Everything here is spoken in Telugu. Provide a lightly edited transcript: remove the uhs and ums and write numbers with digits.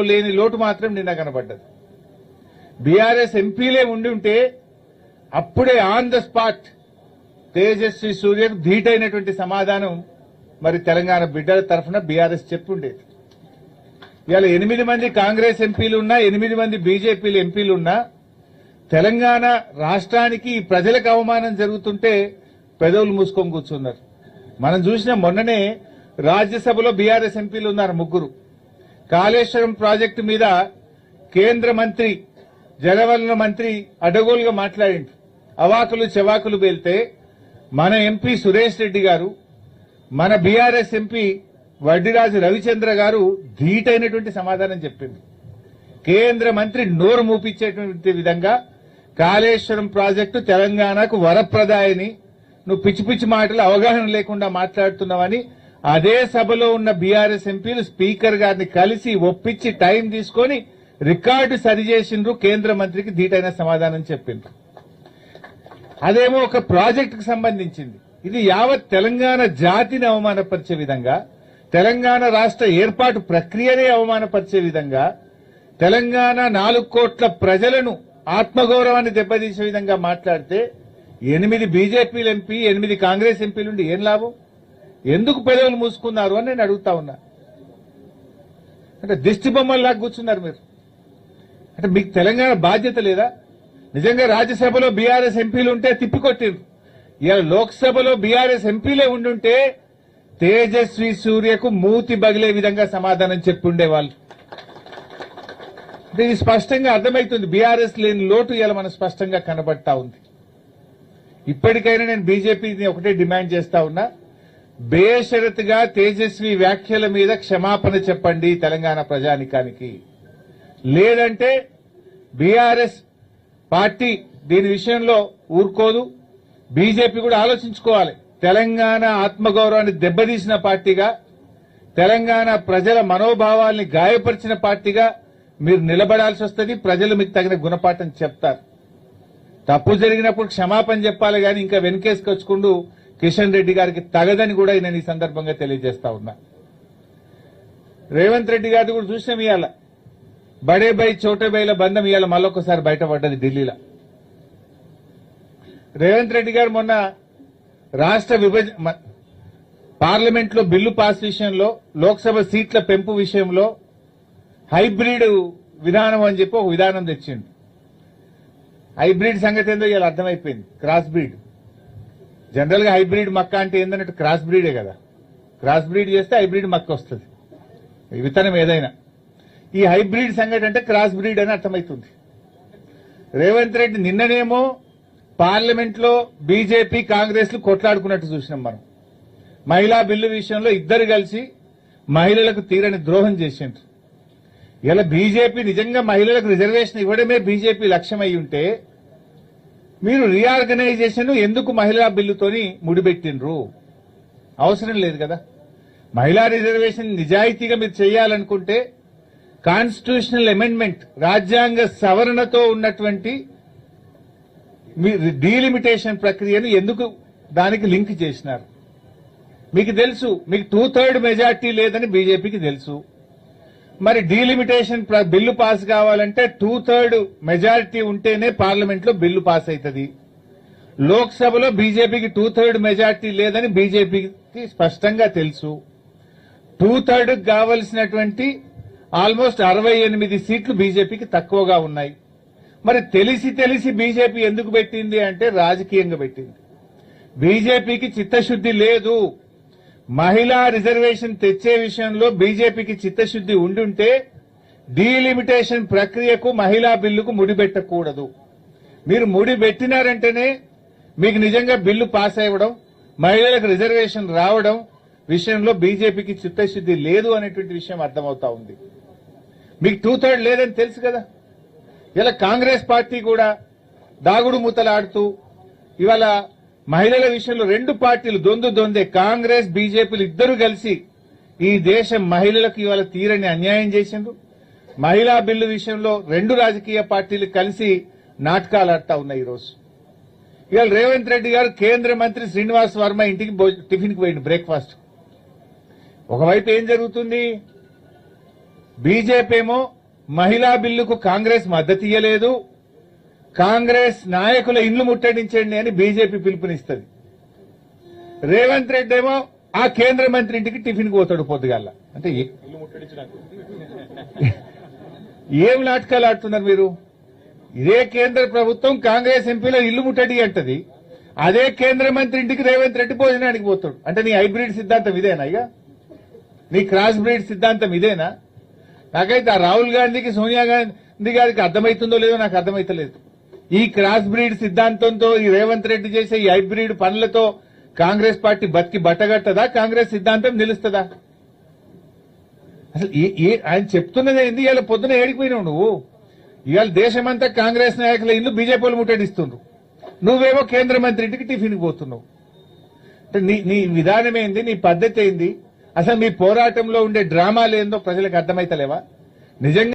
లేని లోటు మాత్రం నిన్న కనబడ్డది. బీఆర్ఎస్ ఎంపీలే ఉండి ఉంటే అప్పుడే ఆన్ ద స్పాట్ తేజస్వి సూర్యకు ధీటైనటువంటి సమాధానం మరి తెలంగాణ బిడ్డల తరఫున బీఆర్ఎస్ చెప్పుండేది. ఇవాళ 8 మంది కాంగ్రెస్ ఎంపీలు ఉన్నా, 8 మంది బీజేపీలు ఎంపీలు ఉన్నా తెలంగాణ రాష్ట్రానికి ప్రజలకు అవమానం జరుగుతుంటే పెదవులు మూసుకొని కూర్చున్నారు. మనం చూసిన మొన్ననే రాజ్యసభలో బీఆర్ఎస్ ఎంపీలు ఉన్నారు 3. కాళేశ్వరం ప్రాజెక్టు మీద కేంద్ర మంత్రి జలవనరుల మంత్రి అడగోలుగా మాట్లాడింది. అవాకులు చెవాకులు పేలితే మన ఎంపీ సురేష్ రెడ్డి గారు, మన బీఆర్ఎస్ ఎంపీ వడ్డిరాజు రవిచంద్ర గారు ధీటైనటువంటి సమాధానం చెప్పింది. కేంద్ర మంత్రి నోరు మూపించేటువంటి విధంగా కాళేశ్వరం ప్రాజెక్టు తెలంగాణకు వరప్రదాయని, నువ్వు పిచ్చి పిచ్చి మాటలు అవగాహన లేకుండా మాట్లాడుతున్నావని అదే సభలో ఉన్న బీఆర్ఎస్ ఎంపీలు స్పీకర్ గారిని కలిసి ఒప్పించి టైం తీసుకొని రికార్డు సరిచేసిండ్రు. కేంద్ర మంత్రికి ధీటైన సమాధానం చెప్పిండ్రు. అదేమో ఒక ప్రాజెక్టుకు సంబంధించింది. ఇది యావత్ తెలంగాణ జాతిని అవమానపరిచే విధంగా, తెలంగాణ రాష్ట్ర ఏర్పాటు ప్రక్రియనే అవమానపరిచే విధంగా, తెలంగాణ 4 కోట్ల ప్రజలను ఆత్మగౌరవాన్ని దెబ్బతీసే విధంగా మాట్లాడితే 8 బీజేపీలు ఎంపీ, 8 కాంగ్రెస్ ఎంపీలుండి ఏం లాభం? ఎందుకు పెదవులు మూసుకున్నారు అని నేను అడుగుతా ఉన్నా. అంటే దిష్టి బొమ్మల్లాగా కూర్చున్నారు మీరు. అంటే మీకు తెలంగాణ బాధ్యత లేదా? నిజంగా రాజ్యసభలో బీఆర్ఎస్ ఎంపీలు ఉంటే తిప్పికొట్టిరు. ఇలా లోక్సభలో బీఆర్ఎస్ ఎంపీలే ఉండుంటే తేజస్వి సూర్యకు మూతి బగిలే విధంగా సమాధానం చెప్పుండేవాళ్ళు. ఇది స్పష్టంగా అర్థమవుతుంది. బీఆర్ఎస్ లేని లోటు ఇలా మనకు స్పష్టంగా కనబడతా ఉంది. ఇప్పటికైనా నేను బీజేపీని ఒకటే డిమాండ్ చేస్తా ఉన్నా, బేషరతుగా తేజస్వి వ్యాఖ్యల మీద క్షమాపణ చెప్పండి తెలంగాణ ప్రజానికానికి. లేదంటే బీఆర్ఎస్ పార్టీ దీని విషయంలో ఊరుకోదు. బీజేపీ కూడా ఆలోచించుకోవాలి. తెలంగాణ ఆత్మగౌరవాన్ని దెబ్బతీసిన పార్టీగా, తెలంగాణ ప్రజల మనోభావాల్ని గాయపరిచిన పార్టీగా మీరు నిలబడాల్సి వస్తుంది. ప్రజలు మీకు తగిన గుణపాఠం చెప్తారు. తప్పు జరిగినప్పుడు క్షమాపణ చెప్పాలి కానీ ఇంకా వెనకేసుకొచ్చుకుంటూ కిషన్ రెడ్డి గారికి తగదని కూడా నేను ఈ సందర్భంగా తెలియజేస్తా ఉన్నా. రేవంత్ రెడ్డి గారిని కూడా చూసినాం. ఇవాళ బడే బై చోటే బైల బంధం ఇవాళ మళ్ళొకసారి బయటపడ్డది ఢిల్లీలో. రేవంత్ రెడ్డి గారు మొన్న రాష్ట్ర పార్లమెంట్లో బిల్లు పాస్ విషయంలో, లోక్సభ సీట్ల పెంపు విషయంలో హైబ్రిడ్ విధానం అని చెప్పి ఒక విధానం తెచ్చిండు. హైబ్రిడ్ సంగతి ఏందో ఇలా అర్థమైపోయింది. Cross breed. జనరల్ గా హైబ్రిడ్ మక్క అంటే ఏందన్నట్టు క్రాస్ బ్రీడే కదా. క్రాస్ బ్రీడ్ చేస్తే హైబ్రిడ్ మక్క వస్తుంది, విత్తనం ఏదైనా. ఈ హైబ్రిడ్ సంగతి అంటే క్రాస్ బ్రీడ్ అని అర్థమవుతుంది. రేవంత్ రెడ్డి నిన్ననేమో పార్లమెంట్ లో బీజేపీ కాంగ్రెస్ లు కొట్లాడుకున్నట్టు చూసినాం మనం. మహిళా బిల్లు విషయంలో ఇద్దరు కలిసి మహిళలకు తీరని ద్రోహం చేసిండ్రు. ఇలా బీజేపీ నిజంగా మహిళలకు రిజర్వేషన్ ఇవ్వడమే బీజేపీ లక్ష్యం అయి ఉంటే మీరు రీఆర్గనైజేషన్ ఎందుకు మహిళా బిల్లుతోని ముడిపెట్టిండ్రు? అవసరం లేదు కదా. మహిళా రిజర్వేషన్ నిజాయితీగా మీరు చేయాలనుకుంటే కాన్స్టిట్యూషనల్ అమెండ్మెంట్, రాజ్యాంగ సవరణతో ఉన్నటువంటి డీలిమిటేషన్ ప్రక్రియను ఎందుకు దానికి లింక్ చేసినారు? మీకు తెలుసు, మీకు 2/3 మెజార్టీ లేదని బీజేపీకి తెలుసు. మరి డీలిమిటేషన్ బిల్లు పాస్ కావాలంటే 2/3 మెజారిటీ ఉంటేనే పార్లమెంట్ లో బిల్లు పాస్ అవుతుంది. లోక్సభలో బీజేపీకి 2/3 మెజారిటీ లేదని బీజేపీకి స్పష్టంగా తెలుసు. 2/3 కావలసినటువంటి ఆల్మోస్ట్ 68 సీట్లు బీజేపీకి తక్కువగా ఉన్నాయి. మరి తెలిసి బీజేపీ ఎందుకు పెట్టింది అంటే రాజకీయంగా పెట్టింది. బీజేపీకి చిత్తశుద్ది లేదు. మహిళా రిజర్వేషన్ తెచ్చే విషయంలో బీజేపీకి చిత్తశుద్ది ఉండుంటే డీలిమిటేషన్ ప్రక్రియకు మహిళా బిల్లుకు ముడిపెట్టకూడదు. మీరు ముడిపెట్టినారంటేనే మీకు నిజంగా బిల్లు పాస్ అవ్వడం, మహిళలకు రిజర్వేషన్ రావడం విషయంలో బీజేపీకి చిత్తశుద్ది లేదు అనేటువంటి విషయం అర్థమవుతా ఉంది. మీకు 2/3 లేదని తెలుసు కదా. ఇలా కాంగ్రెస్ పార్టీ కూడా దాగుడు మూతలాడుతూ ఇవాళ మహిళల విషయంలో 2 పార్టీలు దొందే. కాంగ్రెస్ బీజేపీలు ఇద్దరు కలిసి ఈ దేశ మహిళలకు ఇవాళ తీరని అన్యాయం చేసిండ్రు. మహిళా బిల్లు విషయంలో 2 రాజకీయ పార్టీలు కలిసి నాటకాలు ఆడుతా ఉన్నాయి. ఈరోజు ఇవాళ రేవంత్ రెడ్డి గారు కేంద్ర మంత్రి శ్రీనివాస్ వర్మ ఇంటికి టిఫిన్కి పోయింది, బ్రేక్ఫాస్ట్. ఒకవైపు ఏం జరుగుతుంది? బీజేపీ ఏమో మహిళా బిల్లుకు కాంగ్రెస్ మద్దతు ఇయ్యలేదు, కాంగ్రెస్ నాయకుల ఇండ్లు ముట్టడించండి అని బీజేపీ పిలుపునిస్తుంది. రేవంత్ రెడ్డి ఏమో ఆ కేంద్ర మంత్రి ఇంటికి టిఫిన్ పోతాడు పొద్దుగాల. అంటే ఏం నాటకాలు ఆడుతున్నారు మీరు? ఇదే కేంద్ర ప్రభుత్వం కాంగ్రెస్ ఎంపీలో ఇల్లు ముట్టడి అంటది, అదే కేంద్ర మంత్రి ఇంటికి రేవంత్ రెడ్డి భోజనానికి పోతాడు. అంటే నీ హైబ్రిడ్ సిద్ధాంతం ఇదేనా? ఇక నీ క్రాస్ బ్రీడ్ సిద్ధాంతం ఇదేనా? నాకైతే ఆ రాహుల్ గాంధీకి సోనియా గాంధీ గారికి అర్థమవుతుందో లేదో నాకు అర్థమైతలేదు. ఈ క్రాస్ బ్రీడ్ సిద్ధాంతంతో ఈ రేవంత్ రెడ్డి చేసే ఈ హైబ్రిడ్ పనులతో కాంగ్రెస్ పార్టీ బతికి బట్టగట్టదా? కాంగ్రెస్ సిద్ధాంతం నిలుస్తుందా? అసలు ఆయన చెప్తున్నది ఏంది? ఇవాళ పొద్దున ఏడిపోయినావు నువ్వు. ఇవాళ దేశమంతా కాంగ్రెస్ నాయకుల ఇల్లు బీజేపీలు ముట్టడిస్తుండ్రు, నువ్వేమో కేంద్ర మంత్రి ఇంటికి టిఫిన్కి పోతున్నావు. అంటే నీ విధానం ఏంది? నీ పద్ధతి ఏంది? అసలు మీ పోరాటంలో ఉండే డ్రామాలు ఏందో ప్రజలకు అర్థమైతలేవా? నిజంగా